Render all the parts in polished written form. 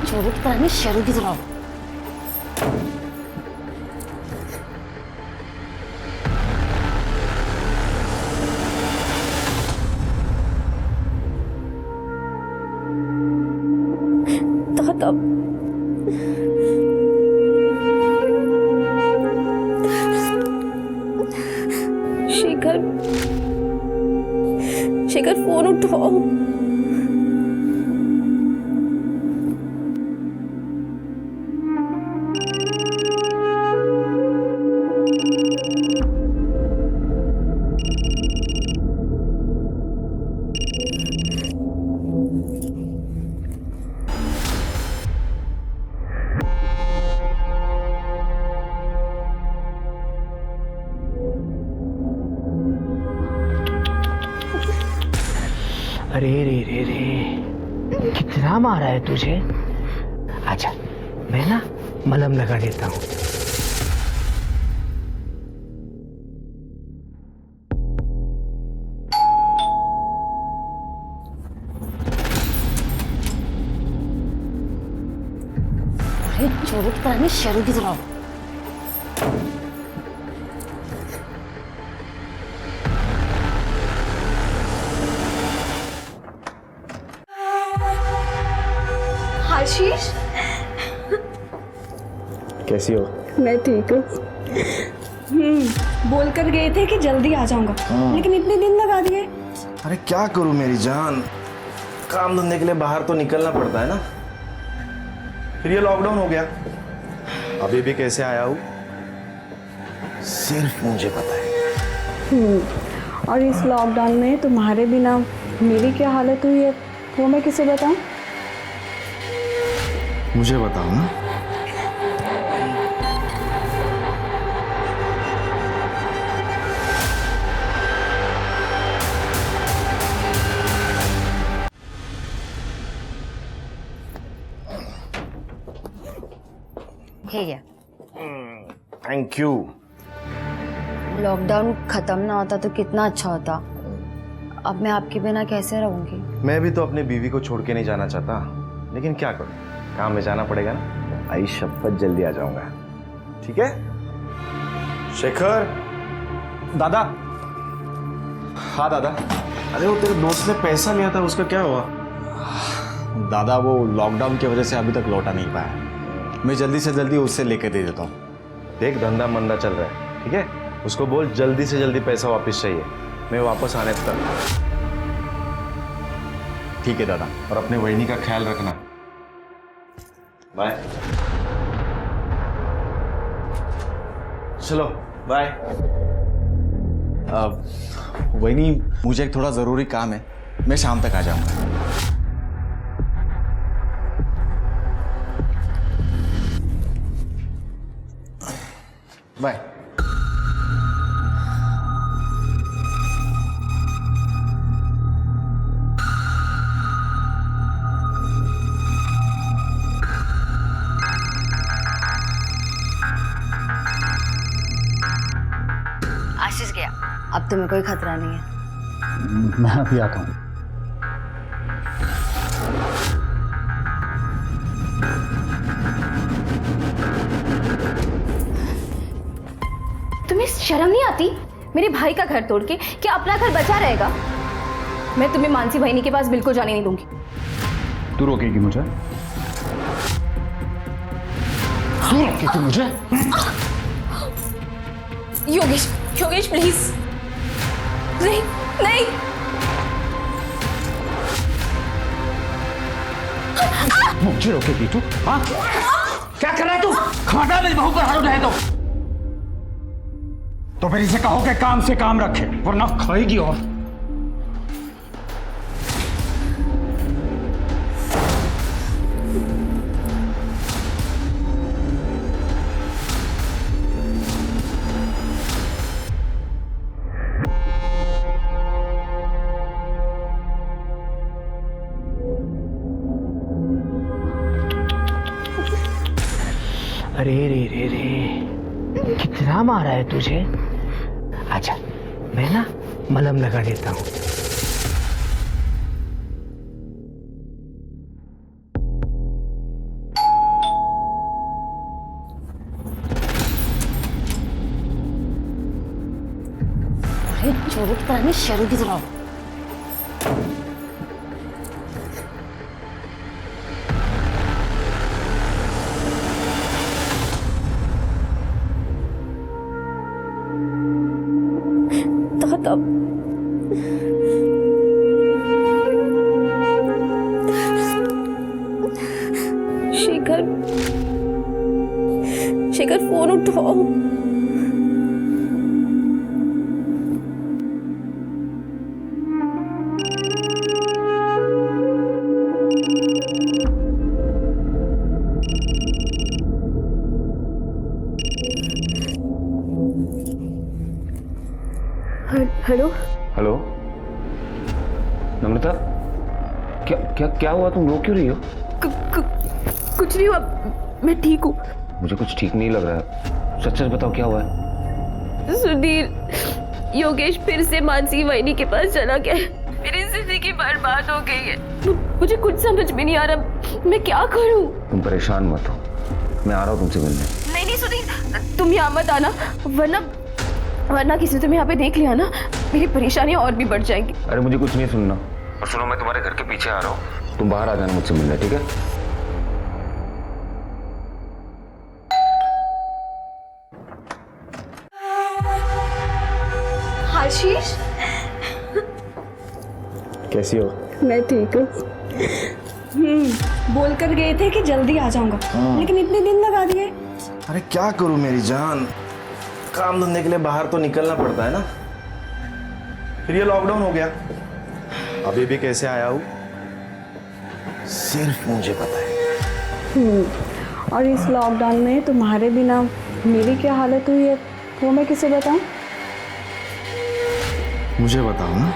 चोरों की तरह नहीं, शेरों की तरह। दादा, शेखर, शेखर फोन उठाओ। अरे रे रे रे, कितना मारा है तुझे। अच्छा, मैं ना मलहम लगा देता हूँ। अरे चोरों की तरह नहीं, शेरों की तरह। आशीष, कैसी हो? मैं ठीक हूँ। बोल कर गए थे कि जल्दी आ जाऊंगा, लेकिन इतने दिन लगा दिए। अरे क्या करूं मेरी जान, काम धंधे के लिए बाहर तो निकलना पड़ता है ना। फिर ये लॉकडाउन हो गया, अभी भी कैसे आया हूँ सिर्फ मुझे पता है। और इस लॉकडाउन में तुम्हारे बिना मेरी क्या हालत हुई है वो मैं किसे बताऊं? मुझे बताओ ना। है क्या? Thank you. लॉकडाउन खत्म ना होता तो कितना अच्छा होता। अब मैं आपके बिना कैसे रहूंगी? मैं भी तो अपनी बीवी को छोड़ के नहीं जाना चाहता, लेकिन क्या करूं, काम में जाना पड़ेगा ना। आई शपथ जल्दी आ जाऊंगा, ठीक है? शेखर। दादा। हाँ दादा। अरे वो तेरे दोस्त ने पैसा लिया था, उसका क्या हुआ? दादा वो लॉकडाउन की वजह से अभी तक लौटा नहीं पाया। मैं जल्दी से जल्दी उससे लेके दे देता हूँ। देख धंधा मंदा चल रहा है, ठीक है? उसको बोल जल्दी से जल्दी पैसा वापस चाहिए, मैं वापस आने तक। ठीक है दादा। और अपने वहिनी का ख्याल रखना। बाय। चलो बाय। वही मुझे एक थोड़ा ज़रूरी काम है, मैं शाम तक आ जाऊँगा। बाय। आशीष गया, अब तुम्हें कोई खतरा नहीं है। मैं अभी आता हूँ। तुम्हें शर्म नहीं आती? मेरे भाई का घर तोड़ के क्या अपना घर बचा रहेगा? मैं तुम्हें मानसी बहनी के पास बिल्कुल जाने नहीं दूंगी। तू रोकेगी मुझे? तू रोकेगी मुझे? योगेश, योगेश प्लीज, नहीं नहीं। मुझे रोकेगी तू? हाँ? क्या कर रहा है तू? खमाटा मेरी बहू पर हाथ उठाए तो फिर इसे कहो कि काम से काम रखे, वरना खाएगी। और अरे रे रे रे, कितना मारा है तुझे। अच्छा, मैं ना मलहम लगा देता हूँ। अरे चोरी की तरह नहीं, शर्म की तरह। दादा, शेखर, शेखर फोन उठाओ। हेलो हेलो नम्रता, क्या क्या क्या हुआ? तुम रो क्यों रही हो? कुछ नहीं हुआ, मैं ठीक हूँ। मुझे कुछ ठीक नहीं लग रहा है, सच सच बताओ क्या हुआ है? सुधीर, योगेश फिर से मानसी वाहिनी के पास चला गया है। मेरी जिंदगी बर्बाद हो गई है। मुझे कुछ समझ में नहीं आ रहा, मैं क्या करूँ? तुम परेशान मत हो, मैं आ रहा हूँ तुमसे मिलने। नहीं नहीं सुधीर, तुम यहाँ मत आना, वरना किसी ने तुम्हें यहाँ पे देख लिया ना, मेरी परेशानियां और भी बढ़ जाएंगी। अरे मुझे कुछ नहीं सुनना। और सुनो, मैं तुम्हारे घर के पीछे आ रहा हूँ, तुम बाहर आ जाना मुझसे मिलने, ठीक है? आशीष, कैसी हो? मैं ठीक हूँ। बोल कर गए थे कि जल्दी आ जाऊंगा, लेकिन इतने दिन लगा दिए। अरे क्या करूं मेरी जान, काम धंधे के लिए बाहर तो निकलना पड़ता है ना। फिर ये लॉकडाउन हो गया, अभी भी कैसे आया हूँ सिर्फ मुझे पता है। और इस लॉकडाउन में तुम्हारे बिना मेरी क्या हालत हुई है वो मैं किसे बताऊं? मुझे बताओ ना।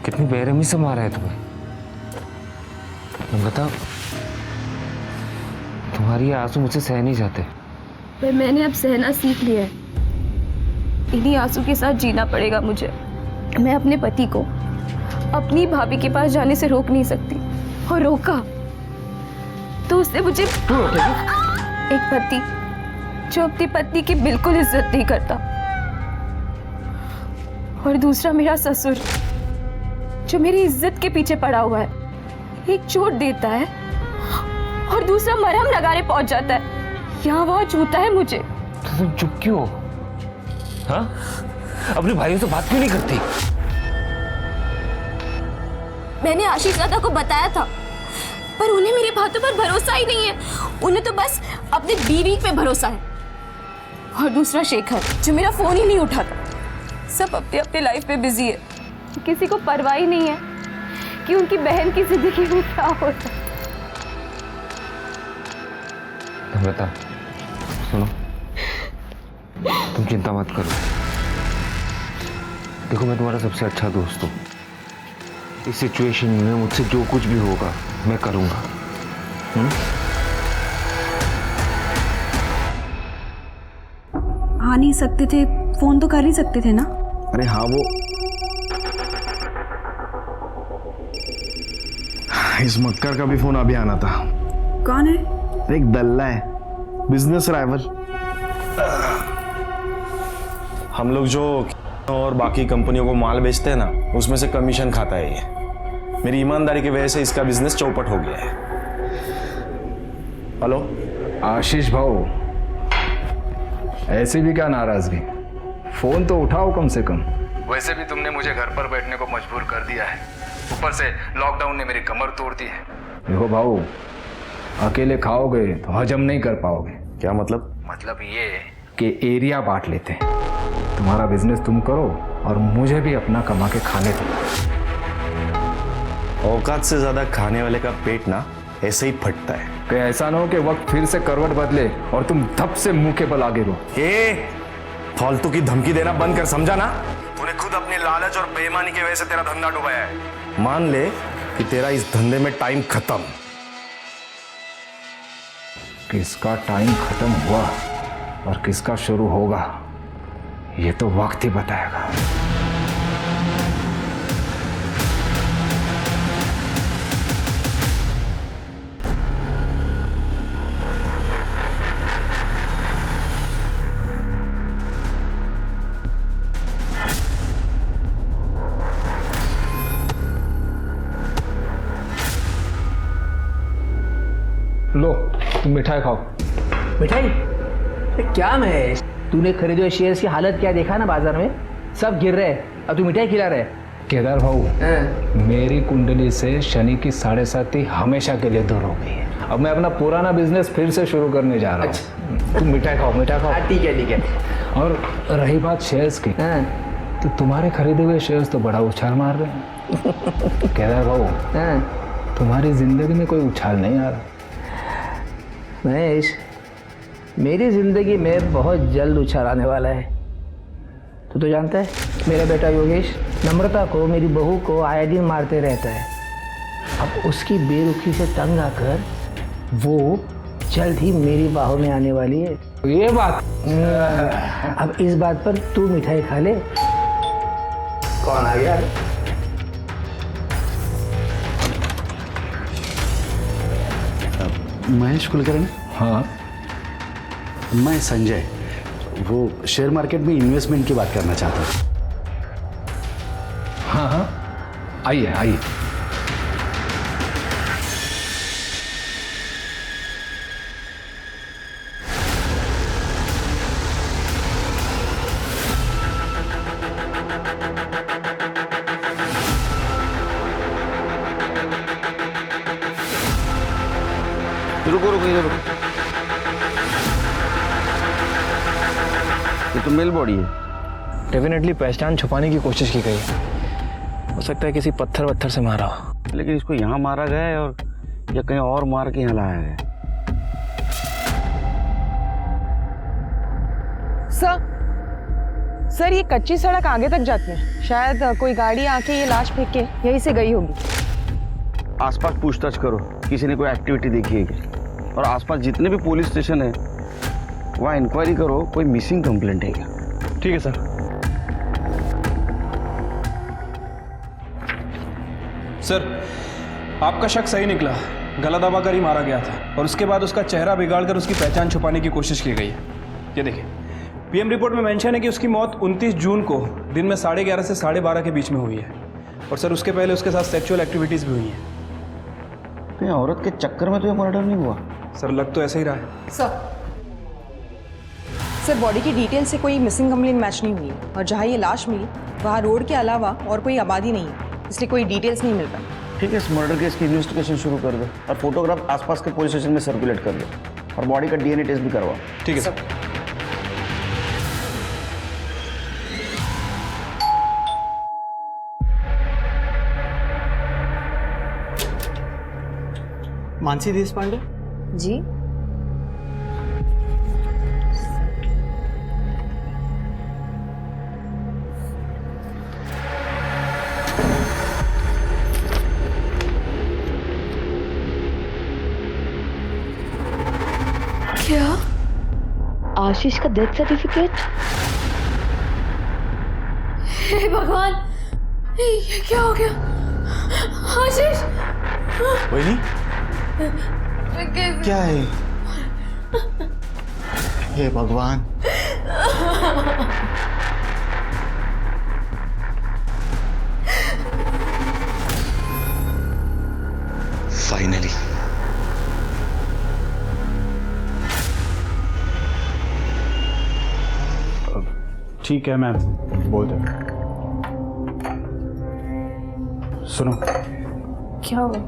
कितनी बेरहमी से मारा है तुम्हें। तुम बताओ, तुम्हारी ये आंसू मुझसे सह नहीं जाते। पर मैंने अब सहना सीख लिया है, इन्हीं आंसू के साथ जीना पड़ेगा मुझे। मैं अपने पति को अपनी भाभी के पास जाने से रोक नहीं सकती, और रोका तो उसने मुझे एक पति जो अपनी पत्नी की बिल्कुल इज्जत नहीं करता, और दूसरा मेरा ससुर जो मेरी इज्जत के पीछे पड़ा हुआ है। एक चोट देता है और दूसरा मरहम लगाने पहुंच जाता है, यहाँ वहां छूता है मुझे। तो तुम चुप क्यों हो? हाँ, अपने भाइयों से बात क्यों नहीं करती? मैंने आशीष दादा को बताया था, पर उन्हें मेरी बातों पर भरोसा ही नहीं है। उन्हें तो बस अपनी बीवी पे भरोसा है। और दूसरा शेखर जो मेरा फोन ही नहीं उठाता। सब अपने अपने लाइफ में बिजी है, किसी को परवाह ही नहीं है कि उनकी बहन की जिंदगी में क्या होता है। बता, सुनो, तुम चिंता मत करो। देखो, मैं तुम्हारा सबसे अच्छा दोस्त हूँ। इस सिचुएशन में मुझसे जो कुछ भी होगा मैं करूँगा। आ नहीं सकते थे, फोन तो कर ही सकते थे ना। अरे हाँ, वो इस मक्कर का भी फोन अभी आना था। कौन है? एक दल्ला है, बिजनेस राइवल। हम लोग जो और बाकी कंपनियों को माल बेचते हैं ना, उसमें से कमीशन खाता है ये। मेरी ईमानदारी की वजह से इसका बिजनेस चौपट हो गया है। हेलो आशीष भाऊ, ऐसी भी क्या नाराजगी? फोन तो उठाओ कम से कम। वैसे भी तुमने मुझे घर पर बैठने को मजबूर कर दिया है, ऊपर से लॉकडाउन ने मेरी कमर तोड़ दी है। देखो भाऊ, अकेले खाओगे तो हजम नहीं कर पाओगे। क्या मतलब? मतलब ये कि एरिया बांट लेते हैं, तुम्हारा बिजनेस तुम करो और मुझे भी अपना कमा के खाने दो। औकात से ज्यादा खाने वाले का पेट ना ऐसे ही फटता है। कि ऐसा ना हो कि वक्त फिर से करवट बदले और तुम धप से मुंह के बल आगे रहो। फालतू की धमकी देना बंद कर, समझा ना? तूने खुद अपनी लालच और बेईमानी की वजह से तेरा धंधा डुबाया है। मान ले कि तेरा इस धंधे में टाइम खत्म। किसका टाइम खत्म हुआ और किसका शुरू होगा ये तो वक्त ही बताएगा। लो तुम मिठाई खाओ। मिठाई? अरे क्या महेश, तूने खरीदे हुए शेयर्स की हालत क्या देखा ना बाजार में, सब गिर रहे हैं और तू मिठाई खिला रहे। केदार भाऊ, मेरी कुंडली से शनि की 7.5 हमेशा के लिए दूर हो गई है। अब मैं अपना पुराना बिजनेस फिर से शुरू करने जा रहा हूँ। तुम मिठाई खाओ, मिठाई खाओ। ठीक है ठीक है। और रही बात शेयर्स की, तो तुम्हारे खरीदे हुए शेयर्स तो बड़ा उछाल मार रहे हैं। केदार भाऊ, तुम्हारी जिंदगी में कोई उछाल नहीं आ रहा। महेश, मेरी जिंदगी में बहुत जल्द उछाल आने वाला है। तू तो जानता है मेरा बेटा योगेश नम्रता को, मेरी बहू को आए दिन मारते रहता है। अब उसकी बेरुखी से तंग आकर वो जल्द ही मेरी बाहों में आने वाली है। ये बात, अब इस बात पर तू मिठाई खा ले। कौन आ गया? महेश कुलकर्णी। हाँ मैं संजय, वो शेयर मार्केट में इन्वेस्टमेंट की बात करना चाहता हूँ। हाँ हाँ, आइए आइए। रुको रुको इधर रुको। ये तो मेल बॉडी है। डेफिनेटली पहचान छुपाने की कोशिश की गई है। हो सकता है किसी पत्थर वत्थर से मारा हो। लेकिन इसको यहाँ मारा गया है और या कहीं और मार के यहाँ लाया गया है। सर ये कच्ची सड़क आगे तक जाती है। शायद कोई गाड़ी आके ये लाश फेंक के यहीं से गई होगी। आसपास पूछताछ करो, किसी ने कोई एक्टिविटी देखी है क्या? और आसपास जितने भी पुलिस स्टेशन है वहाँ इंक्वायरी करो, कोई मिसिंग कंप्लेंट है क्या? ठीक है सर। सर, आपका शक सही निकला। गला दबाकर ही मारा गया था और उसके बाद उसका चेहरा बिगाड़कर उसकी पहचान छुपाने की कोशिश की गई है। ये देखिए, पीएम रिपोर्ट में मेंशन है कि उसकी मौत 29 जून को दिन में 11:30 से 12:30 के बीच में हुई है। और सर उसके पहले उसके साथ सेक्सुअल एक्टिविटीज़ भी हुई हैं। तो ये औरत के चक्कर में तो ये मर्डर नहीं हुआ। सर लग तो ऐसा ही रहा है। सर बॉडी की डिटेल से कोई मिसिंग कंप्लेंट मैच नहीं हुई है और जहाँ ये लाश मिली वहाँ रोड के अलावा और कोई आबादी नहीं है, इसलिए कोई डिटेल्स नहीं मिल पाई। ठीक है, इस मर्डर केस की इन्वेस्टिगेशन शुरू कर दो और फोटोग्राफ आसपास के पुलिस स्टेशन में सर्कुलेट कर दो और बॉडी का डीएनए टेस्ट भी करवाओ। ठीक है सर। मानसी देशपांडे जी, क्या? आशीष का डेथ सर्टिफिकेट? हे भगवान, ये क्या हो गया? आशीष, वही क्या है? हे भगवान, फाइनली ठीक है, मैं बोल दे। सुनो, क्या हुआ?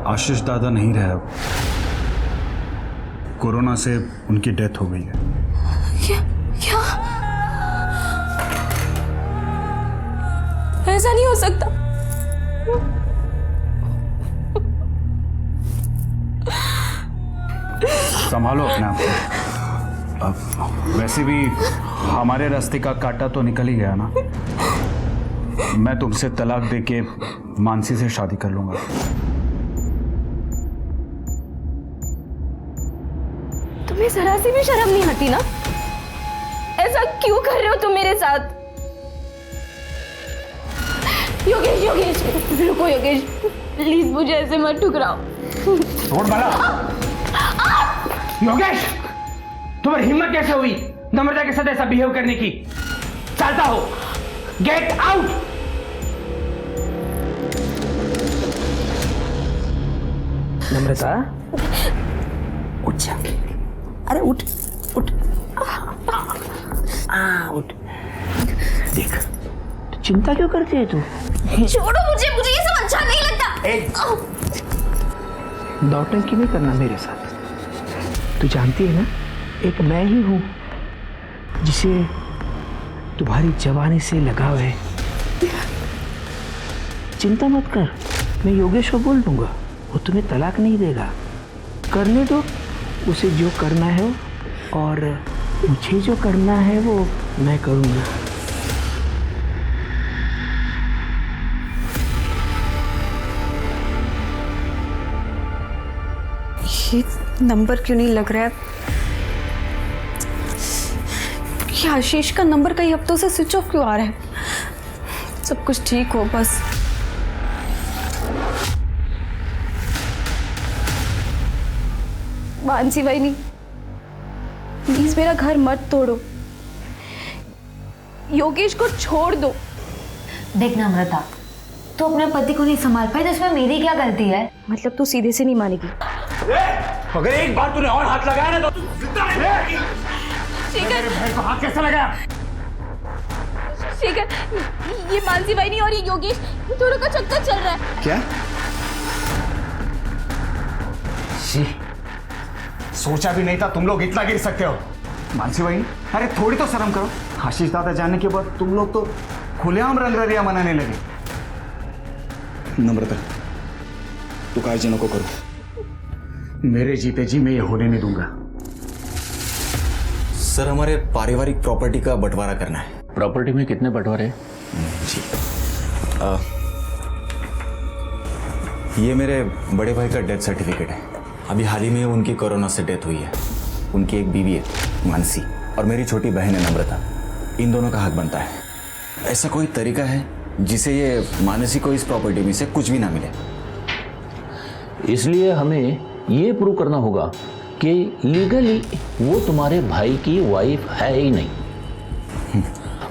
आशीष दादा नहीं रहे अब। कोरोना से उनकी डेथ हो गई है। क्या? क्या? ऐसा नहीं हो सकता। संभालो अपने आप को। अब वैसे भी हमारे रास्ते का कांटा तो निकल ही गया ना। मैं तुमसे तलाक देके मानसी से शादी कर लूंगा। तुम्हें जरा सी भी शर्म नहीं आती ना? ऐसा क्यों कर रहे हो तुम मेरे साथ? योगेश योगेश रुको योगेश, प्लीज मुझे ऐसे मत ठुकराओ। छोड़ बाला। योगेश, तुम्हारी हिम्मत कैसे हुई नम्रता के साथ ऐसा बिहेव करने की? चलता हो, गेट आउट। नम्रता, उठ जा। अरे उठ उठ, उठ। देख, तो चिंता क्यों करती है तू? छोड़ो मुझे, मुझे ये सब अच्छा नहीं लगता। नौटंकी नहीं करना मेरे साथ। तू जानती है ना, एक मैं ही हूं जिसे तुम्हारी जवानी से लगाव है। चिंता मत कर, मैं योगेश को बोल दूंगा, वो तुम्हें तलाक नहीं देगा। करने दो उसे जो करना है, और मुझे जो करना है वो मैं करूंगा। ये नंबर क्यों नहीं लग रहा है? ये आशीष का नंबर कई हफ्तों से स्विच ऑफ क्यों आ रहा है? सब कुछ ठीक हो बस। मानसी बहनी, प्लीज मेरा घर मत तोड़ो, योगेश को छोड़ दो। देखना अमृता, तू अपने पति को नहीं संभाल पाई तो इसमें मेरी क्या गलती है? मतलब तू सीधे से नहीं मानेगी? अगर एक बार तूने और हाथ लगाया ना तो तू जिंदा नहीं रहेगी। मेरे भाई को हाथ कैसे लगाया? शेखर, ये मानसी बहनी और ये योगेश दोनों का चक्कर चल रहा है। क्या? सोचा भी नहीं था तुम लोग इतना गिर सकते हो। मानसी भाई, अरे थोड़ी तो शर्म करो। आशीष दादा जानने के बाद तुम लोग तो खुलेआम रंगरलिया मनाने लगे। नम्रता, तू गार्जियनों को करो, मेरे जीते जी मैं ये होने नहीं दूंगा। सर, हमारे पारिवारिक प्रॉपर्टी का बंटवारा करना है। प्रॉपर्टी में कितने बंटवारे? जी, ये मेरे बड़े भाई का डेथ सर्टिफिकेट है। अभी हाल ही में उनकी कोरोना से डेथ हुई है। उनकी एक बीवी है मानसी, और मेरी छोटी बहन है नम्रता। इन दोनों का हक बनता है। ऐसा कोई तरीका है जिसे ये मानसी को इस प्रॉपर्टी में से कुछ भी ना मिले? इसलिए हमें ये प्रूव करना होगा कि लीगली वो तुम्हारे भाई की वाइफ है ही नहीं।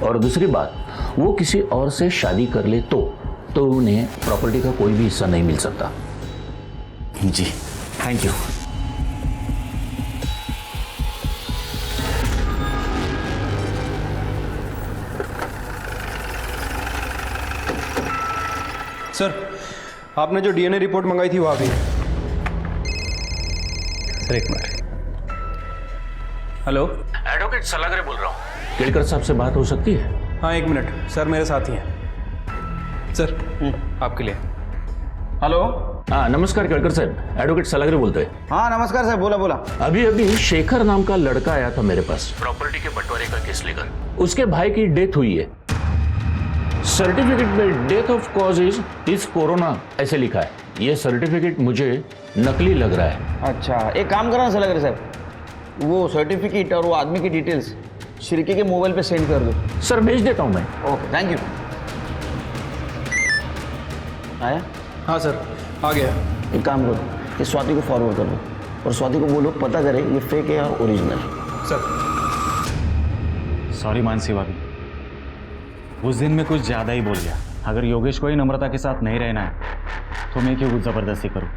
और दूसरी बात, वो किसी और से शादी कर ले तो उन्हें प्रॉपर्टी का कोई भी हिस्सा नहीं मिल सकता। जी, थैंक यू। सर, आपने जो डीएनए रिपोर्ट मंगाई थी वो आ गई। सर एक मिनट। हेलो, एडवोकेट सलागरे बोल रहा हूँ। केड़कर साहब से बात हो सकती है? हाँ एक मिनट सर, मेरे साथ ही हैं। सर आपके लिए। हेलो। हाँ नमस्कार केड़कर साहब, एडवोकेट सलागरे बोलते हैं। हाँ नमस्कार सर, बोला बोला। अभी शेखर नाम का लड़का आया था मेरे पास प्रॉपर्टी के बंटवारे का केस लेकर। उसके भाई की डेथ हुई है। सर्टिफिकेट में death of cause is corona ऐसे लिखा है। ये सर्टिफिकेट मुझे नकली लग रहा है। अच्छा, एक काम करना सर, लग साहब, वो सर्टिफिकेट और वो आदमी की डिटेल्स श्रीकी के मोबाइल पे सेंड कर दो। सर भेज देता हूँ मैं। Okay, thank you. आया? हाँ सर, आ गया। एक काम करो, ये स्वाति को फॉरवर्ड कर दो, और स्वाति को बोलो पता करे ये फेक है या ओरिजिनल। सर सॉरी मानसी भाभी, उस दिन मैं कुछ ज़्यादा ही बोल गया। अगर योगेश को ही नम्रता के साथ नहीं रहना है तो मैं क्यों कुछ ज़बरदस्ती करूं?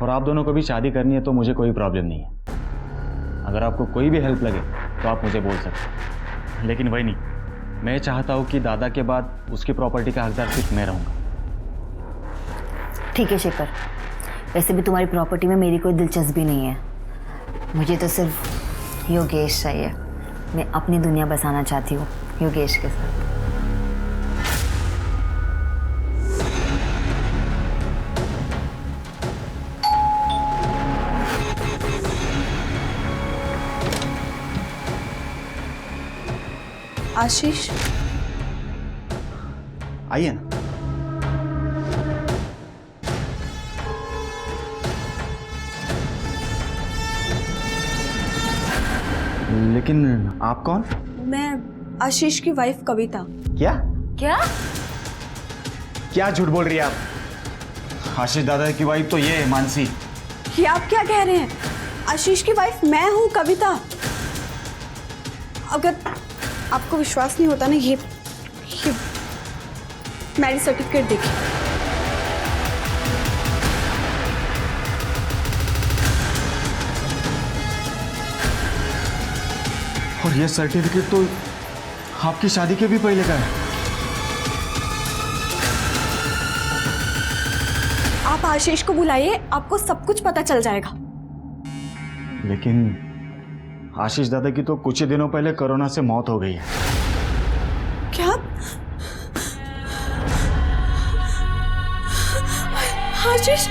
और आप दोनों को भी शादी करनी है तो मुझे कोई प्रॉब्लम नहीं है। अगर आपको कोई भी हेल्प लगे तो आप मुझे बोल सकते हैं, लेकिन वही नहीं, मैं चाहता हूं कि दादा के बाद उसकी प्रॉपर्टी का हकदार सिर्फ मैं रहूँगा। ठीक है शेखर, वैसे भी तुम्हारी प्रॉपर्टी में मेरी कोई दिलचस्पी नहीं है। मुझे तो सिर्फ योगेश चाहिए। मैं अपनी दुनिया बसाना चाहती हूँ योगेश के साथ। आशीष, आइए ना। लेकिन आप कौन? मैं आशीष की वाइफ कविता। क्या क्या? क्या झूठ बोल रही है आप? आशीष दादा की वाइफ तो ये है मानसी। ये आप क्या कह रहे हैं? आशीष की वाइफ मैं हूँ कविता। अगर आपको विश्वास नहीं होता ना, ये मैरिज सर्टिफिकेट देखिए। और ये सर्टिफिकेट तो आपकी शादी के भी पहले का है। आप आशीष को बुलाइए, आपको सब कुछ पता चल जाएगा। लेकिन आशीष दादा की तो कुछ ही दिनों पहले कोरोना से मौत हो गई है। क्या? आशीष?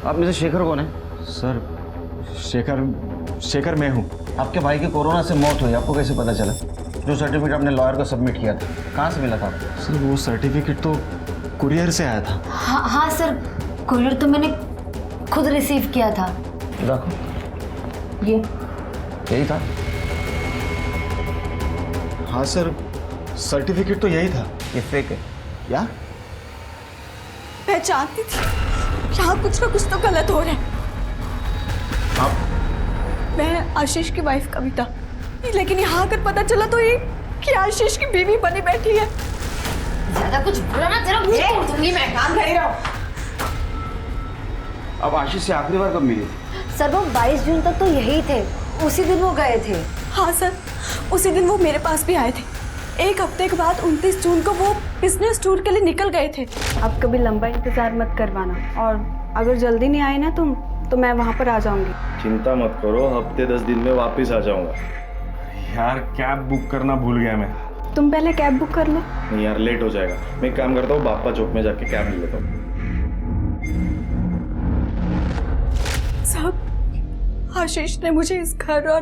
आप में से शेखर कौन है? सर शेखर मैं हूँ। आपके भाई की कोरोना से मौत हुई, आपको कैसे पता चला? जो सर्टिफिकेट आपने लॉयर को सबमिट किया था, कहाँ से मिला था आपको? सर वो सर्टिफिकेट तो कुरियर से आया था। हाँ सर, कुरियर तो मैंने खुद रिसीव किया था। देखो ये यही था। हाँ सर, सर्टिफिकेट तो यही था। ये फेक है क्या? पहचानती थी यहाँ कुछ ना कुछ तो गलत हो रहा है। आप? मैं आशीष की वाइफ कविता, लेकिन यहाँ आकर पता चला तो ये कि आशीष की बीवी बनी बैठी है। ज्यादा कुछ बोला ना, तेरा मुंह तोड़ दूंगी मैं। काम कर रहा हूँ। अब आशीष से आखिरी बार कब मिली? सर वो 22 जून तक तो यही थे, उसी दिन वो गए थे। हाँ सर, उसी दिन वो मेरे पास भी आए थे। एक हफ्ते के बाद 29 जून को वो बिजनेस टूर के लिए निकल गए थे। अब कभी लंबा इंतजार मत करवाना, और अगर जल्दी नहीं आए ना तुम तो मैं वहाँ पर आ जाऊंगी। चिंता मत करो, हफ्ते 10 दिन में वापस आ जाऊंगा। यार कैब बुक करना भूल गया मैं। तुम पहले कैब बुक कर लो। नहीं यार, लेट हो जाएगा। मैं एक काम करता हूँ, बाप्पा चौक में जाके कैब ले लेता हूँ। साहब, आशीष ने मुझे इस घर और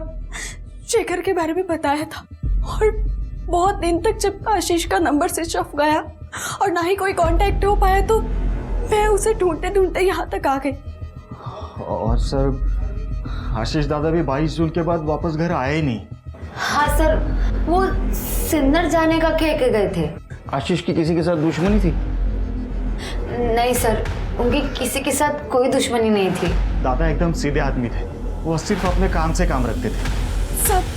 शेखर के बारे में बताया था, और बहुत दिन तक जब आशीष का नंबर स्विच ऑफ गया और ना ही कोई कांटेक्ट हो पाया, तो मैं उसे ढूंढते ढूंढते यहाँ तक आ गई। और सर आशीष दादा भी 22 जून के बाद वापस घर आए ही नहीं। हाँ सर, वो सिन्नर जाने का कह के गए थे। आशीष की किसी के साथ दुश्मनी थी? नहीं सर, उनकी किसी के साथ कोई दुश्मनी नहीं थी। दादा एकदम सीधे आदमी थे, वो सिर्फ अपने काम से काम रखते थे। सब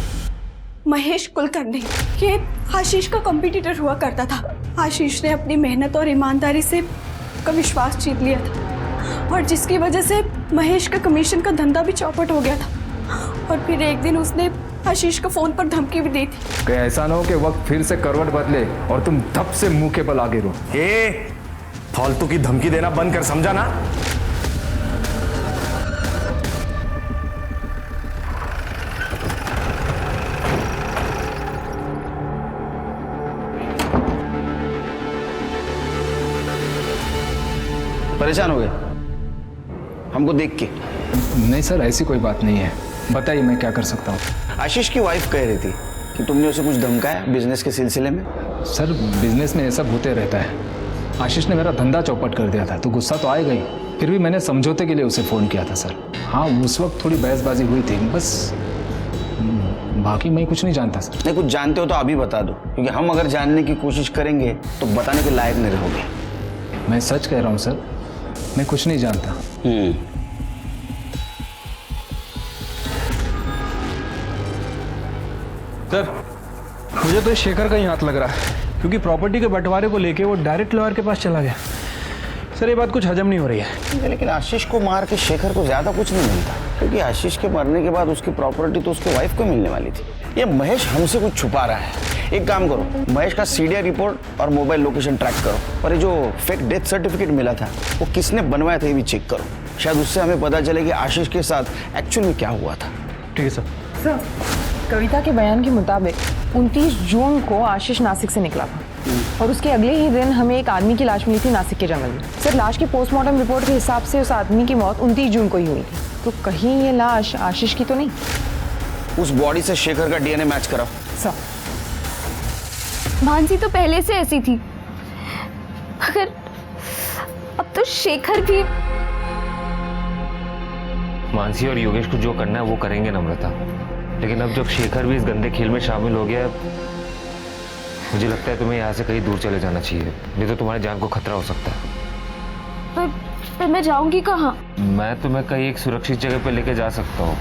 महेश कुलकर्णी, ये आशीष का कॉम्पिटिटर हुआ करता था। आशीष ने अपनी मेहनत और ईमानदारी से का विश्वास जीत लिया था, और जिसकी वजह से महेश का कमीशन का धंधा भी चौपट हो गया था। और फिर एक दिन उसने आशीष को फोन पर धमकी भी दी थी कि ऐसा ना हो कि वक्त फिर से करवट बदले और तुम धप से मुंह के बल आगे रहो। फालतू की धमकी देना बंद कर, समझा ना? परेशान हो गए हमको देख के? नहीं सर, ऐसी कोई बात नहीं है, बताइए मैं क्या कर सकता हूँ। आशीष की वाइफ कह रही थी कि तुमने उसे कुछ धमकाया बिजनेस के सिलसिले में। सर बिजनेस में ये सब होते रहता है। आशीष ने मेरा धंधा चौपट कर दिया था, तो गुस्सा तो आएगा ही, फिर भी मैंने समझौते के लिए उसे फ़ोन किया था सर। हाँ उस वक्त थोड़ी बहसबाजी हुई थी बस, बाकी मैं कुछ नहीं जानता सर। नहीं, कुछ जानते हो तो अभी बता दो, क्योंकि हम अगर जानने की कोशिश करेंगे तो बताने के लायक नहीं रहोगे। मैं सच कह रहा हूँ सर, मैं कुछ नहीं जानता। सर मुझे तो शेखर का ही हाथ लग रहा है, क्योंकि प्रॉपर्टी के बंटवारे को लेके वो डायरेक्ट लॉयर के पास चला गया। सर ये बात कुछ हजम नहीं हो रही है। लेकिन आशीष को मार के शेखर को ज्यादा कुछ नहीं मिलता, क्योंकि आशीष के मरने के बाद उसकी प्रॉपर्टी तो उसकी वाइफ को मिलने वाली थी। ये महेश हमसे कुछ छुपा रहा है। एक काम करो, महेश का सीडीआर रिपोर्ट और मोबाइल लोकेशन ट्रैक करो, और ये जो फेक डेथ सर्टिफिकेट मिला था वो किसने बनवाया था ये भी चेक करो। शायद उससे हमें पता चले कि आशीष के साथ एक्चुअल में क्या हुआ था। ठीक है सर। सर कविता के बयान के मुताबिक 29 जून को आशीष नासिक से निकला था। और उसके अगले ही दिन हमें एक आदमी की लाश मिली थी नासिक के जंगल में। सर लाश की पोस्टमार्टम रिपोर्ट के हिसाब से उस आदमी की मौत 29 जून को ही हुई थी। तो कहीं ये लाश आशीष की तो नहीं? उस बॉडी से शेखर का डीएनए मैच कराओ। सर मानसी तो पहले से ऐसी थी, मगर अब तो शेखर भी। मानसी और योगेश को जो करना है वो करेंगे नम्रता, लेकिन अब जब शेखर भी इस गंदे खेल में शामिल हो गया, मुझे लगता है तुम्हें यहाँ से कहीं दूर चले जाना चाहिए, नहीं तो तुम्हारी जान को खतरा हो सकता है। पर मैं जाऊंगी कहाँ? मैं तुम्हें कहीं एक सुरक्षित जगह पे लेके जा सकता हूँ,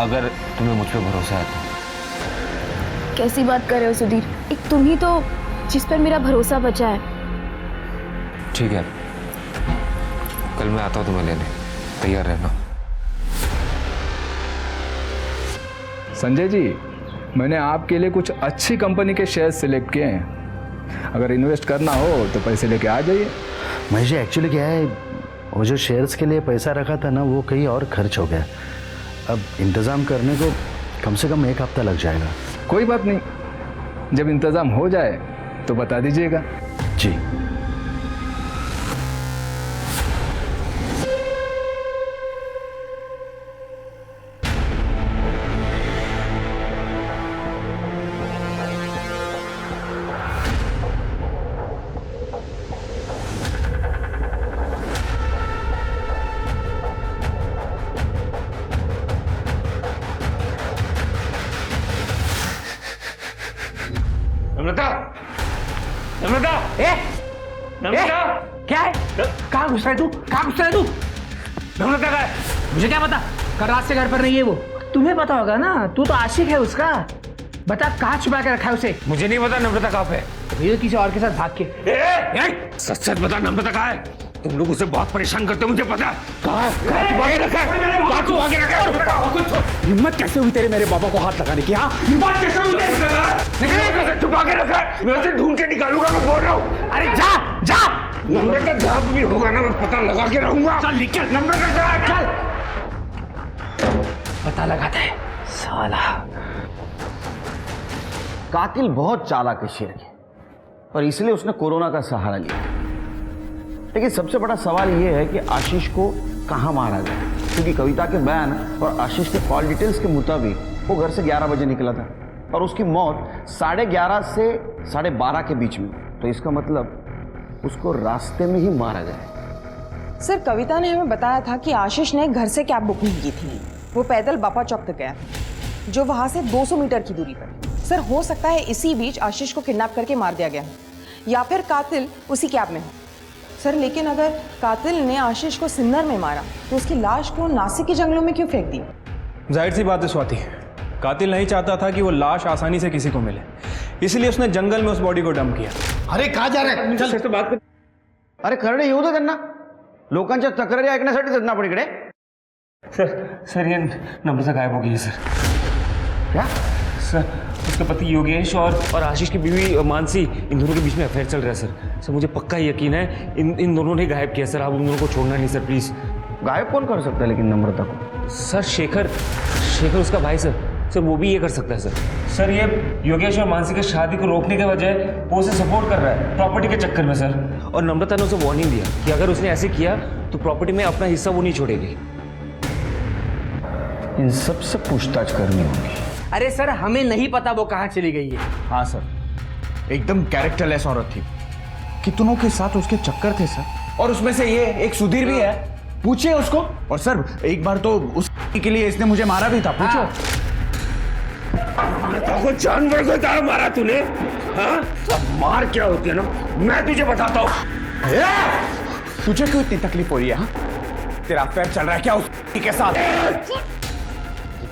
अगर तुम्हें मुझ पर भरोसा है तो। कैसी बात कर रहे हो सुधीर? एक तुम ही तो जिस पर मेरा भरोसा बचा है। ठीक है, कल मैं आता हूँ तुम्हें लेने, तैयार रहना। संजय जी, मैंने आपके लिए कुछ अच्छी कंपनी के शेयर सिलेक्ट किए हैं। अगर इन्वेस्ट करना हो तो पैसे लेके आ जाइए। महेश जी, एक्चुअली क्या है, वो जो शेयर्स के लिए पैसा रखा था ना, वो कहीं और खर्च हो गया। अब इंतज़ाम करने को कम से कम 1 हफ्ता लग जाएगा। कोई बात नहीं, जब इंतज़ाम हो जाए तो बता दीजिएगा। जी। नम्रता, नम्रता, नम्रता, क्या है? कहाँ घुस रहा है तू? कहाँ घुस रहा है तू? नम्रता का है? मुझे क्या पता, कल रात से घर पर नहीं है वो। तुम्हें पता होगा ना, तू तो आशिक है उसका। बता कहाँ छुपा के रखा है उसे? मुझे नहीं पता नम्रता कहाँ पे है। ये किसी और के साथ भाग के। सच सच बता नम्रता कहाँ है? तुम लोग उसे बहुत परेशान करते हो, मुझे पता है। कहाँ छुपा के रखा है? कहाँ छुपा के रखा है? हिम्मत कैसे हुई तेरे मेरे बाबा को हाथ लगाने की? हाँ, हिम्मत कैसे हुई तेरे? छुपा के रखा है, मैं उसे ढूंढ के निकालूंगा, मैं बोल रहा हूँ। अरे जा जा। नम्रता जहाँ भी होगा ना, मैं पता लगा के रहूंगा। चल निकल। नम्रता कहाँ है? चल, पता लगाता है साला। कातिल बहुत चालाक है शेर के, और इसलिए उसने कोरोना का सहारा लिया। लेकिन सबसे बड़ा सवाल यह है कि आशीष को कहाँ मारा गया, क्योंकि कविता के बयान और आशीष के कॉल डिटेल्स के मुताबिक वो घर से 11 बजे निकला था और उसकी मौत 11:30 से 12:30 के बीच में। तो इसका मतलब उसको रास्ते में ही मारा गया। सर कविता ने हमें बताया था कि आशीष ने घर से कैब बुक नहीं की थी, वो पैदल बापा चौक तक गया जो वहां से 200 मीटर की दूरी पर। सर हो सकता है इसी बीच आशीष को किडनैप करके मार दिया गया हो, या फिर कातिल उसी कैब में हो। सर लेकिन अगर कातिल ने आशीष को सिन्नर में मारा तो उसकी लाश को नासिक के जंगलों में क्यों फेंक दी? जाहिर सी बात है स्वाति, कातिल नहीं चाहता था कि वो लाश आसानी से किसी को मिले, इसलिए उसने जंगल में उस बॉडी को डंप किया। अरे कहाँ जा रहे हैं? चल तो बात कर। अरे करणे येऊ दे त्यांना, लोकांच्या तक्रारी ऐकण्यासाठी जगना पडीकडे। सर ये नम्रता गायब हो गई है सर। क्या? सर उसका पति योगेश और आशीष की बीवी मानसी, इन दोनों के बीच में अफेयर चल रहा है सर। सर मुझे पक्का यकीन है इन दोनों ने गायब किया सर। आप उन दोनों को छोड़ना नहीं सर, प्लीज। गायब कौन कर सकता है लेकिन नम्रता को? सर शेखर उसका भाई सर वो भी ये कर सकता है सर। ये योगेश और मानसी की शादी को रोकने के बजाय वो उसे सपोर्ट कर रहा है प्रॉपर्टी के चक्कर में सर। और नम्रता ने उसे वार्निंग दिया कि अगर उसने ऐसे किया तो प्रॉपर्टी में अपना हिस्सा वो नहीं छोड़ेगी। इन सबसे पूछताछ करनी होगी। अरे सर हमें नहीं पता वो कहाँ चली गई है। हाँ सर, एकदम कैरेक्टरलेस औरत थी, कितनों के साथ उसके चक्कर थे सर, और उसमें से ये एक सुधीर भी है, पूछिए उसको। और सर एक बार तो उस के लिए इसने मुझे मारा भी था, पूछो। को जानवर को तार मारा तूने? हाँ? अब मार क्या होती है ना, मैं तुझे बताता हूँ। तुझे क्यों इतनी तकलीफ हो रही है? हाँ? तेरा अफेयर चल रहा है क्या उस के साथ?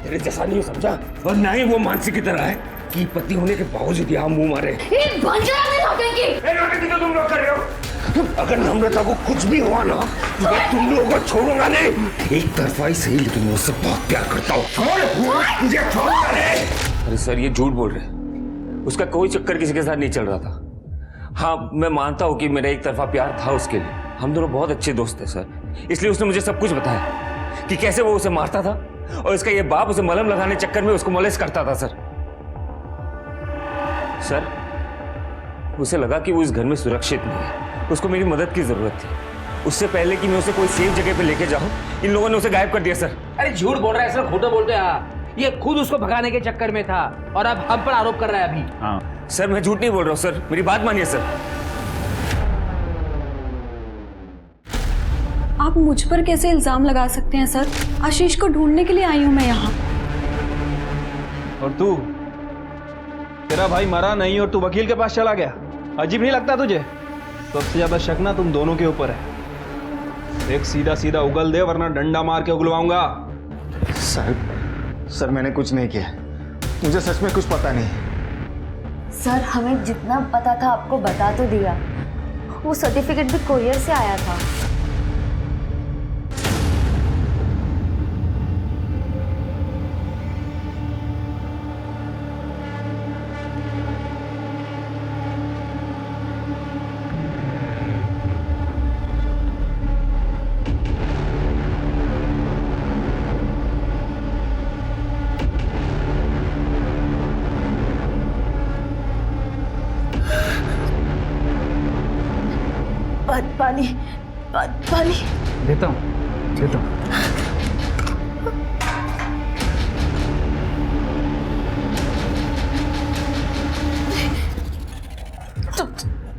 तेरे जैसा नहीं समझा, और ना ही वो मानसी की तरह है कि पति होने के बावजूद यहाँ मुंह मारे। तो तुम लोग कर रहे हो। अगर नम्रता को कुछ भी हुआ ना तो मैं तुम लोगों को छोड़ूंगा नहीं। एक तरफा ही सही, लेकिन मैं उससे बहुत प्यार करता हूँ। मुझे छोड़ूंगा नहीं। अरे सर ये झूठ बोल रहे हैं, उसका कोई चक्कर किसी के साथ नहीं चल रहा था। हाँ मैं मानता हूँ कि मेरा एक तरफा प्यार था उसके लिए, हम दोनों बहुत अच्छे दोस्त थे सर, इसलिए उसने मुझे सब कुछ बताया कि कैसे वो उसे मारता था और इसका ये बाप उसे मलहम लगाने चक्कर में उसको मोलेस्ट करता था सर। उसे लगा कि वो इस घर में सुरक्षित नहीं है, उसको मेरी मदद की जरूरत थी। उससे पहले कि मैं उसे कोई सेफ जगह पे लेके जाऊं, इन लोगों ने उसे गायब कर दिया सर। अरे झूठ बोल रहा है सर, खोटा बोलते हैं। ये खुद उसको भगाने के चक्कर में था और अब हम पर आरोप कर रहा है अभी। हाँ सर, मैं झूठ नहीं बोल रहा हूँ सर, मेरी बात मानिए सर। आप मुझ पर कैसे इल्जाम लगा सकते हैं सर? आशीष को ढूंढने के लिए आई हूं मैं यहाँ। और तू, तेरा भाई मरा नहीं और तू वकील के पास चला गया, अजीब नहीं लगता तुझे? सबसे ज्यादा शक ना तुम दोनों के ऊपर है। एक सीधा सीधा उगल दे वरना डंडा मार के उगलवाऊंगा। सर मैंने कुछ नहीं किया, मुझे सच में कुछ पता नहीं। सर हमें जितना पता था आपको बता तो दिया। वो सर्टिफिकेट भी कोरियर से आया था। पानी देता हूँ।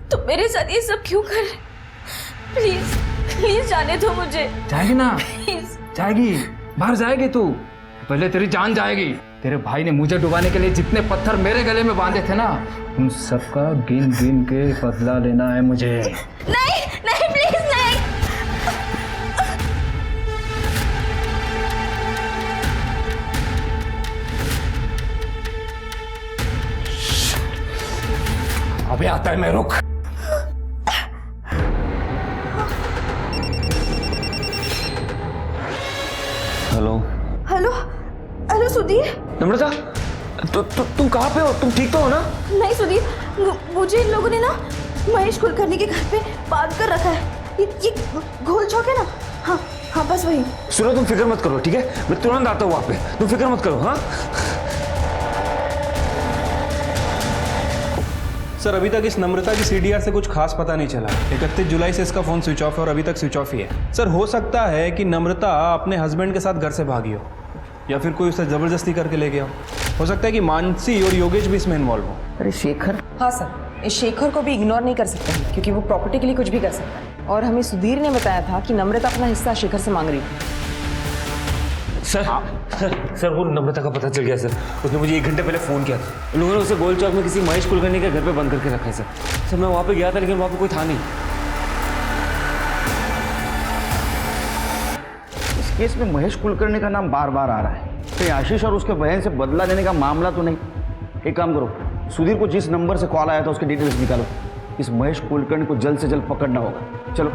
तुम मेरे साथ ये सब क्यों कर रहे? प्लीज प्लीज जाने दो मुझे। जाएगी ना? प्लीज। जाएगी, बाहर जाएगी तू, पहले तेरी जान जाएगी। तेरे भाई ने मुझे डुबाने के लिए जितने पत्थर मेरे गले में बांधे थे ना, उन सबका गिन गिन के बदला लेना है मुझे। नहीं नहीं प्लीज नहीं। अबे आता है मैं, रुक। Hello hello hello Sudhir. Namrata, तुम कहाँ पे हो? तुम ठीक तो हो ना? नहीं सुधीर, मुझे इन लोगों ने ना महेश कुलकर्णी के घर पे बांध कर रखा है। ये घोल चौक है ना? हाँ हाँ बस वही। सुनो, तुम फिक्र मत करो, ठीक है? मैं तुरंत आता हूँ वहाँ पे, तुम फिक्र मत करो। हाँ सर, अभी तक इस नम्रता की सीडीआर से कुछ खास पता नहीं चला। 31 जुलाई से इसका फ़ोन स्विच ऑफ है और अभी तक स्विच ऑफ ही है। सर, हो सकता है कि नम्रता अपने हस्बैंड के साथ घर से भागी हो या फिर कोई उसे ज़बरदस्ती करके ले गया हो सकता है कि मानसी और योगेश भी इसमें इन्वॉल्व हो। अरे शेखर? हाँ सर, इस शेखर को भी इग्नोर नहीं कर सकते हैं क्योंकि वो प्रॉपर्टी के लिए कुछ भी कर सकता है। और हमें सुधीर ने बताया था कि नम्रता अपना हिस्सा शेखर से मांग रही थी। सर वो नम्रता का पता चल गया सर। उसने मुझे 1 घंटे पहले फ़ोन किया था। उन लोगों ने उसे गोल चौक में किसी महेश कुलकर्णी के घर पे बंद करके रखा है सर। मैं वहाँ पे गया था लेकिन वहाँ पे कोई था नहीं। इस केस में महेश कुलकर्णी का नाम बार बार आ रहा है। कहीं आशीष और उसके बहन से बदला लेने का मामला तो नहीं? एक काम करो, सुधीर को जिस नंबर से कॉल आया था उसके डिटेल्स निकालो। इस महेश कुलकर्णी को जल्द से जल्द पकड़ना होगा। चलो।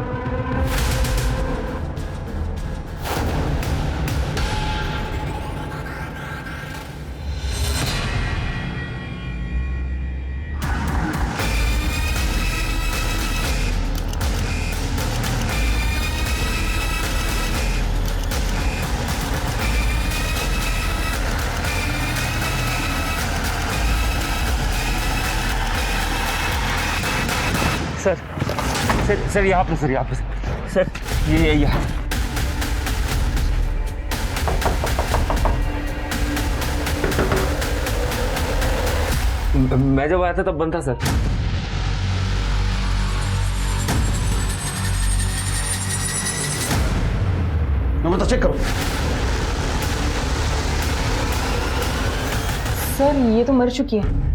सर यहाँ पे सर ये यहाँ। मैं जब आया था तब बंद था सर। नम्रता चेक करो। सर ये तो मर चुकी है।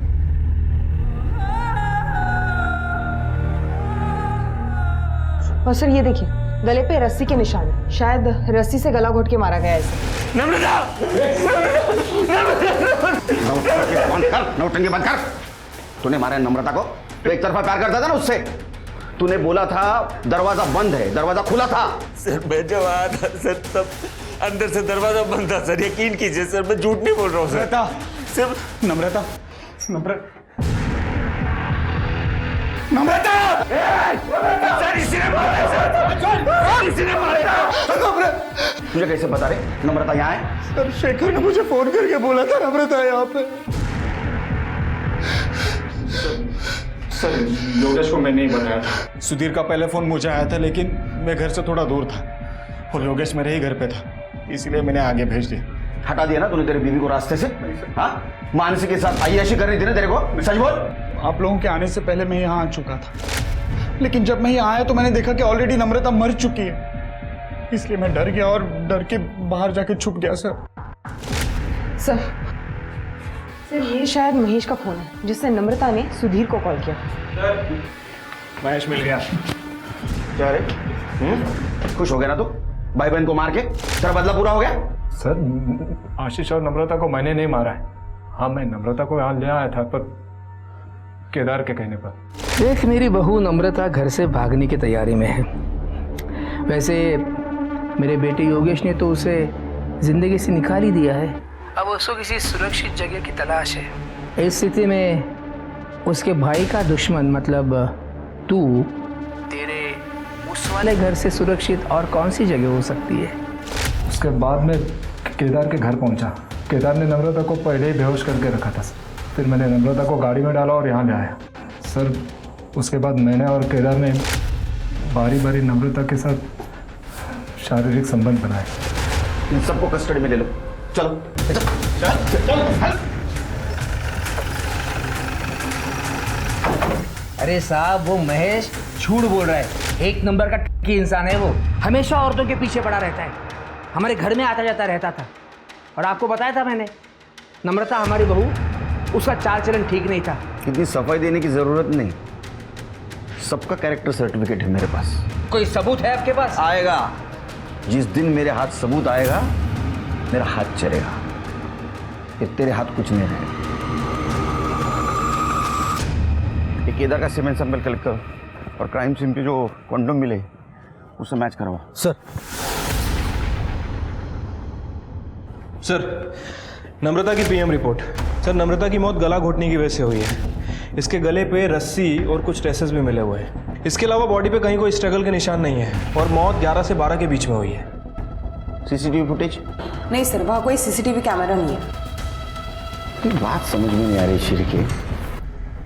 और सर ये देखिए, गले पे रस्सी के निशान है। शायद रस्सी से गला घोट के मारा गया है। नौटंकी बंद कर। तूने मारा है नम्रता को? तो एक तरफा प्यार करता था ना उससे। तूने बोला था दरवाजा बंद है, दरवाजा खुला था। सर मैं जब आया था सर तब अंदर से दरवाजा बंद था सर। यकीन कीजिए सर, मैं झूठ नहीं बोल रहा हूँ सर। नम्रता तुझे कैसे बता रहे नम्रता यहाँ है? सर शेखर ने मुझे फोन करके बोला था नम्रता यहाँ पे। सर योगेश को मैं नहीं बताया था। सुधीर का पहले फोन मुझे आया था, लेकिन मैं घर से थोड़ा दूर था और योगेश मेरे ही घर पे था, इसीलिए मैंने आगे भेज दिया। हटा दिया ना तूने तेरी बीवी को रास्ते से? हाँ, मानसी के साथ अय्याशी करनी थी ना तेरे को? सच बोल। आप लोगों के आने से पहले मैं यहाँ आ चुका था, लेकिन जब मैं यहाँ आया तो मैंने देखा कि ऑलरेडी नम्रता मर चुकी है, इसलिए मैं डर गया और डर के बाहर जाके छुप गया। सर ये शायद महेश का फोन है जिससे नम्रता ने सुधीर को कॉल किया। महेश मिल गया। क्या रे, खुश हो गया ना तू? भाई बहन को मार के तेरा बदला पूरा हो गया? सर आशीष और नम्रता को मैंने नहीं मारा है। हाँ, मैं नम्रता को यहाँ ले आया था, पर केदार के कहने पर। देख, मेरी बहू नम्रता घर से भागने की तैयारी में है। वैसे मेरे बेटे योगेश ने तो उसे जिंदगी से निकाल ही दिया है। अब उसको किसी सुरक्षित जगह की तलाश है। इस स्थिति में उसके भाई का दुश्मन मतलब तू, तेरे उस वाले घर से सुरक्षित और कौन सी जगह हो सकती है? उसके बाद में केदार के घर पहुंचा। केदार ने नम्रता को पहले ही बेहोश करके रखा था। फिर मैंने नम्रता को गाड़ी में डाला और यहाँ ले आया। सर उसके बाद मैंने और केदार ने बारी बारी नम्रता के साथ शारीरिक संबंध बनाए। इन सबको कस्टडी में ले लो। चलो चल, चल, चल। अरे साहब, वो महेश झूठ बोल रहा है। एक नंबर का की इंसान है वो। हमेशा औरतों के पीछे पड़ा रहता है। हमारे घर में आता जाता रहता था। और आपको बताया था मैंने, नम्रता हमारी बहू, उसका चाल चलन ठीक नहीं था। इतनी सफाई देने की जरूरत नहीं, सबका कैरेक्टर सर्टिफिकेट है मेरे पास। कोई सबूत है आपके पास? आएगा। जिस दिन मेरे हाथ सबूत आएगा, मेरा हाथ चलेगा। ये तेरे हाथ कुछ नहीं रहेगा। ये केदार का सीमेंट सैंपल कलेक्ट करो और क्राइम सीन पे जो कॉन्डोम मिले उससे मैच करवाओ। सर नम्रता की पीएम रिपोर्ट। सर नम्रता की मौत गला घोटने की वजह से हुई है। इसके गले पे रस्सी और कुछ ट्रेसेस भी मिले हुए हैं। इसके अलावा बॉडी पे कहीं कोई स्ट्रगल के निशान नहीं है और मौत 11 से 12 के बीच में हुई है। CCTV footage? नहीं सर, वहाँ कोई सीसीटीवी कैमरा नहीं है। ये बात समझ में नहीं आ रही शिर के।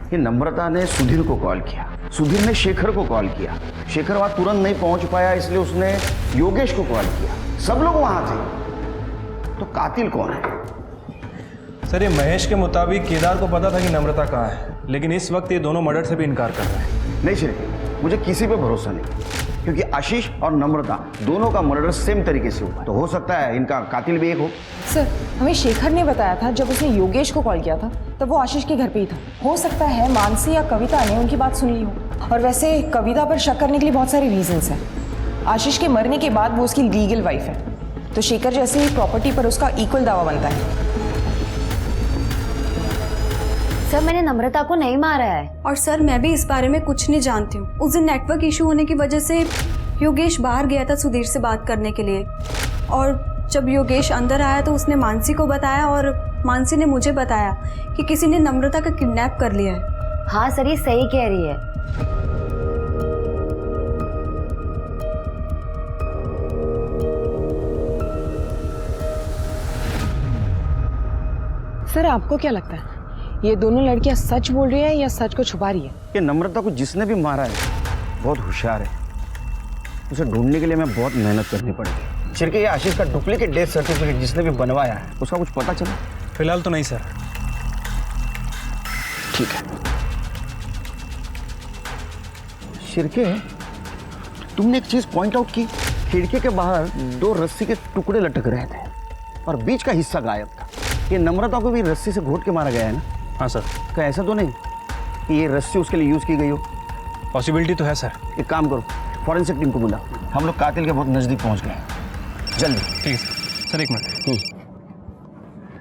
ये नम्रता ने सुधीर को कॉल किया, सुधीर ने शेखर को कॉल किया, शेखर वहां तुरंत नहीं पहुंच पाया इसलिए उसने योगेश को कॉल किया। सब लोग वहां थे, तो कातिल कौन है? सर ये महेश के मुताबिक केदार को पता था कि नम्रता कहाँ है, लेकिन इस वक्त ये दोनों मर्डर से भी इनकार कर रहे हैं। नहीं शिर, मुझे किसी पे भरोसा नहीं, क्योंकि आशीष और नम्रता दोनों का मर्डर सेम तरीके से हुआ। तो हो सकता है इनका कातिल भी एक हो। सर हमें शेखर ने बताया था जब उसने योगेश को कॉल किया था तब वो आशीष के घर पे ही था। हो सकता है मानसी या कविता ने उनकी बात सुन ली हो। और वैसे कविता पर शक करने के लिए बहुत सारे रीजंस हैं। आशीष के मरने के बाद वो उसकी लीगल वाइफ है, तो शेखर जैसे ही प्रॉपर्टी पर उसका इक्वल दावा बनता है। सर मैंने नम्रता को नहीं मारा है। और सर मैं भी इस बारे में कुछ नहीं जानती हूँ। उस दिन नेटवर्क इशू होने की वजह से योगेश बाहर गया था सुधीर से बात करने के लिए, और जब योगेश अंदर आया तो उसने मानसी को बताया और मानसी ने मुझे बताया कि किसी ने नम्रता का किडनैप कर लिया है। हाँ सर, ये सही कह रही है। सर आपको क्या लगता है, ये दोनों लड़कियां सच बोल रही है या सच को छुपा रही है? ये नम्रता को जिसने भी मारा है बहुत होशियार है। उसे ढूंढने के लिए मैं बहुत मेहनत करनी पड़ेगी। शिरके, ये आशीष का डुप्लीकेट डेथ सर्टिफिकेट जिसने भी बनवाया है उसका कुछ पता चला? फिलहाल तो नहीं सर। ठीक है। शिरके, तुमने एक चीज पॉइंट आउट की, खिड़की के बाहर 2 रस्सी के टुकड़े लटक रहे थे और बीच का हिस्सा गायब था। ये नम्रता को भी रस्सी से घोट के मारा गया है ना? हाँ सर। क्या ऐसा तो नहीं कि ये रस्सी उसके लिए यूज की गई हो? पॉसिबिलिटी तो है सर। एक काम करो, फॉरेंसिक टीम को बुला, हम लोग कातिल के बहुत नजदीक पहुंच गए। जल्दी। ठीक है सर। सर एक मिनट।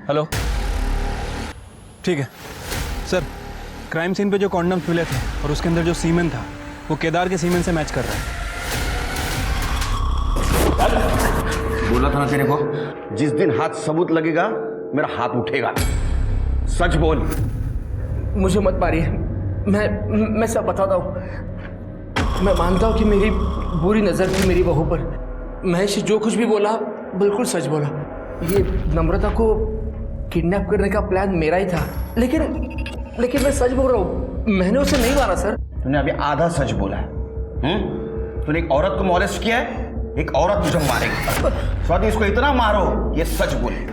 हेलो। ठीक है सर, क्राइम सीन पे जो कॉन्डम्स मिले थे और उसके अंदर जो सीमेंट था वो केदार के सीमेंट से मैच कर रहा है। बोला था ना तेरे को, जिस दिन हाथ सबूत लगेगा मेरा हाथ उठेगा। सच बोल। मुझे मत मारिए, मैं सब बताता हूँ। मैं मानता हूँ कि मेरी बुरी नज़र थी मेरी बहू पर। महेश जो कुछ भी बोला बिल्कुल सच बोला। ये नम्रता को किडनैप करने का प्लान मेरा ही था, लेकिन मैं सच बोल रहा हूँ। मैंने उसे नहीं मारा सर। तूने अभी आधा सच बोला है। तूने एक औरत को मॉलेस्ट किया है, एक औरत तुझे मारेगी। स्वाति, इसको इतना मारो ये सच बोले।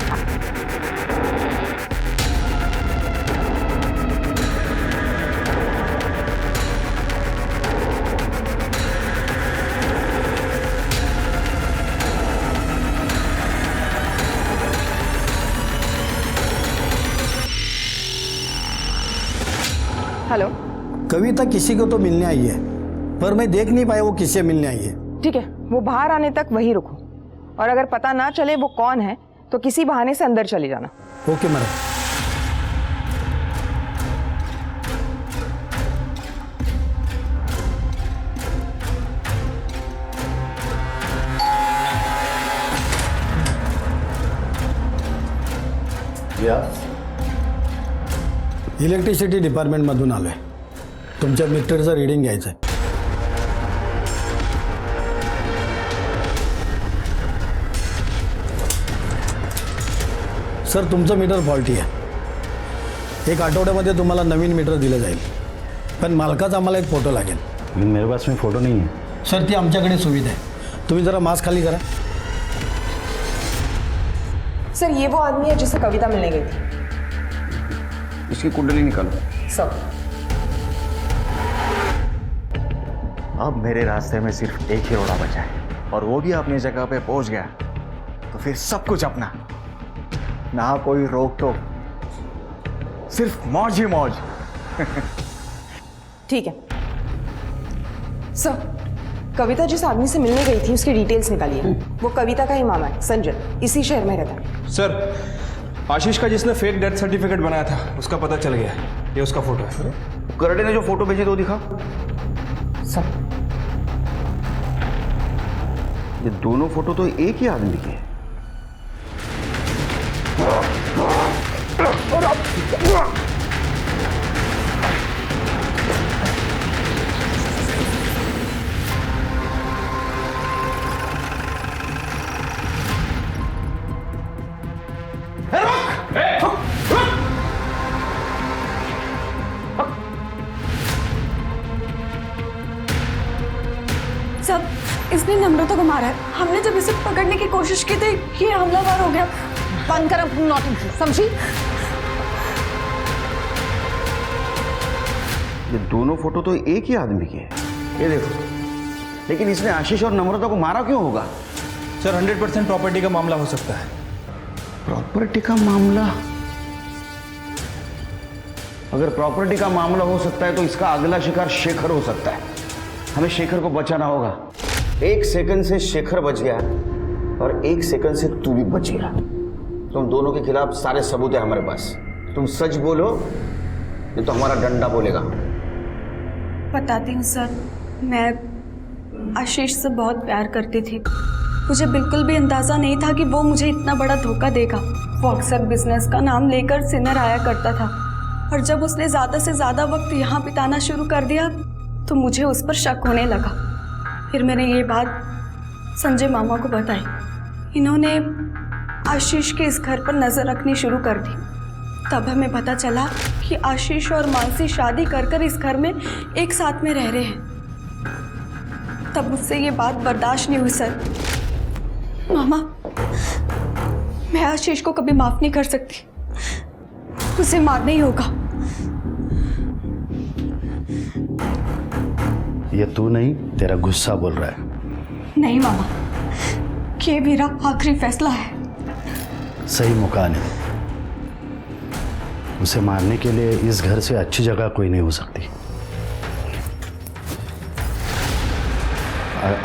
हेलो। कविता किसी को तो मिलने आई है, पर मैं देख नहीं पाया वो किससे मिलने आई है। ठीक है, वो बाहर आने तक वहीं रुको, और अगर पता ना चले वो कौन है तो किसी बहाने से अंदर चले जाना। Okay madam. इलेक्ट्रिसिटी डिपार्टमेंटमधून आलोय. तुमच्या मीटरचं रीडिंग घ्यायचं आहे. सर, तुमचं मीटर फॉल्टी आहे. एक आठवड्यामध्ये तुम्हाला नवीन मीटर दिलं जाईल, पण मालकाचा आम्हाला एक फोटो लागेल. मेरे पास में फोटो नहीं है. सर, ती आमच्याकडे सुविधा आहे. तुम्ही जरा मास्क खाली करा. सर, ये वो आदमी है जिसे कविता मिलने गई थी. इसकी कुंडली निकालो. सब. अब मेरे रास्ते में सिर्फ एक ही रोड़ा बचा है, और वो भी अपनी जगह पे पहुंच गया तो फिर सब कुछ अपना, ना कोई रोक टोक, सिर्फ मौज ही मौज. ठीक है सर, कविता जिस आदमी से मिलने गई थी उसकी डिटेल्स निकालिए. वो कविता का ही मामा है, संजय, इसी शहर में रहता है. सर, आशीष का जिसने फेक डेथ सर्टिफिकेट बनाया था उसका पता चल गया. ये उसका फोटो है. करडे ने जो फोटो भेजी तो दिखा. सर, ये दोनों फोटो तो एक ही आदमी के हैं. सब, इसने नम्रता को मारा है. हमने जब इसे पकड़ने की कोशिश की थी ये हमलावर हो गया. बंद कर अपनी नौटंकी, समझी? ये दोनों फोटो तो एक ही आदमी के हैं. ये देखो, लेकिन इसने आशीष और नम्रता को मारा क्यों होगा? सर, 100% प्रॉपर्टी का मामला हो सकता है. प्रॉपर्टी का मामला? अगर प्रॉपर्टी का मामला हो सकता है तो इसका अगला शिकार शेखर हो सकता है. हमें शेखर को बचाना होगा. 1 सेकंड से शेखर बच गया और 1 सेकंड से तू भी बच गया. तुम दोनों के खिलाफ सारे सबूत है हमारे पास. तुम सच बोलो ये तो हमारा डंडा बोलेगा. बताती हूँ सर, मैं आशीष से बहुत प्यार करती थी. मुझे बिल्कुल भी अंदाज़ा नहीं था कि वो मुझे इतना बड़ा धोखा देगा. वो अक्सर बिजनेस का नाम लेकर सिनर आया करता था, और जब उसने ज़्यादा से ज़्यादा वक्त यहाँ बिताना शुरू कर दिया तो मुझे उस पर शक होने लगा. फिर मैंने ये बात संजय मामा को बताई. इन्होंने आशीष के इस घर पर नज़र रखनी शुरू कर दी. तब हमें पता चला कि आशीष और मानसी शादी कर इस घर में एक साथ में रह रहे हैं. तब मुझसे ये बात बर्दाश्त नहीं हुई सर. मामा, मैं आशीष को कभी माफ़ नहीं कर सकती. उसे मारना ही होगा. ये तू नहीं, तेरा गुस्सा बोल रहा है. नहीं मामा, ये मेरा आखिरी फैसला है. सही मौका नहीं. उसे मारने के लिए इस घर से अच्छी जगह कोई नहीं हो सकती.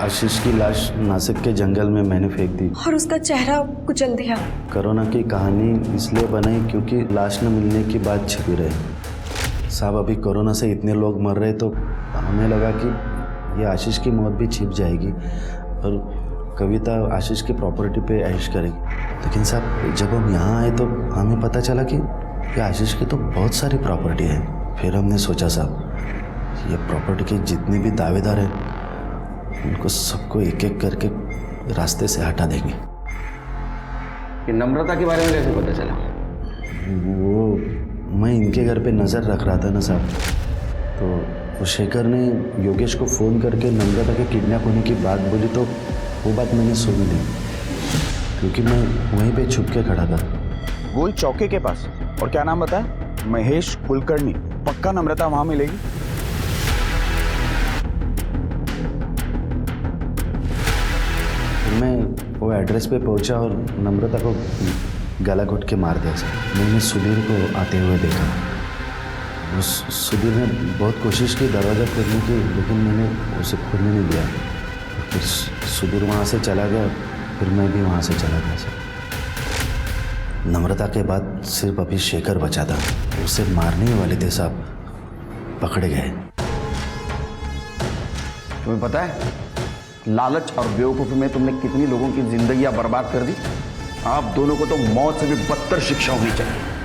आशीष की लाश नासिक के जंगल में मैंने फेंक दी और उसका चेहरा कुचल दिया. कोरोना की कहानी इसलिए बनाई क्योंकि लाश न मिलने की बात छिपी रही. साहब, अभी कोरोना से इतने लोग मर रहे तो हमें लगा कि ये आशीष की मौत भी छिप जाएगी और कविता आशीष की प्रॉपर्टी पे ऐश करेगी. लेकिन साहब, जब हम यहाँ आए तो हमें पता चला कि ये आशीष की तो बहुत सारी प्रॉपर्टी है. फिर हमने सोचा साहब, ये प्रॉपर्टी के जितने भी दावेदार हैं उनको सबको एक एक करके रास्ते से हटा देंगे. कि नम्रता के बारे में कैसे पता चला? वो मैं इनके घर पे नज़र रख रहा था ना साहब, तो वो शेखर ने योगेश को फ़ोन करके नम्रता के किडनैप होने की बात बोली, तो वो बात मैंने सुन ली, क्योंकि मैं वहीं पे छुप के खड़ा था। गोल चौके के पास। और क्या नाम बताया? महेश कुलकर्णी। पक्का नम्रता वहां मिलेगी? मैं वो एड्रेस पे पहुंचा और नम्रता को गला घुट के मार दिया सर। मैंने सुधीर को आते हुए देखा। उस सुधीर ने बहुत कोशिश की दरवाज़ा खोलने की, लेकिन मैंने उसे खोलने नहीं दिया। फिर सुधीर वहाँ से चला गया, फिर मैं भी वहाँ से चला गया सर। नम्रता के बाद सिर्फ अभी शेखर बचा था, उसे मारने ही वाले थे साहब, पकड़े गए। तुम्हें पता है लालच और बेवकूफ़ी में तुमने कितनी लोगों की जिंदगियां बर्बाद कर दी। आप दोनों को तो मौत से भी बदतर शिक्षा होनी चाहिए।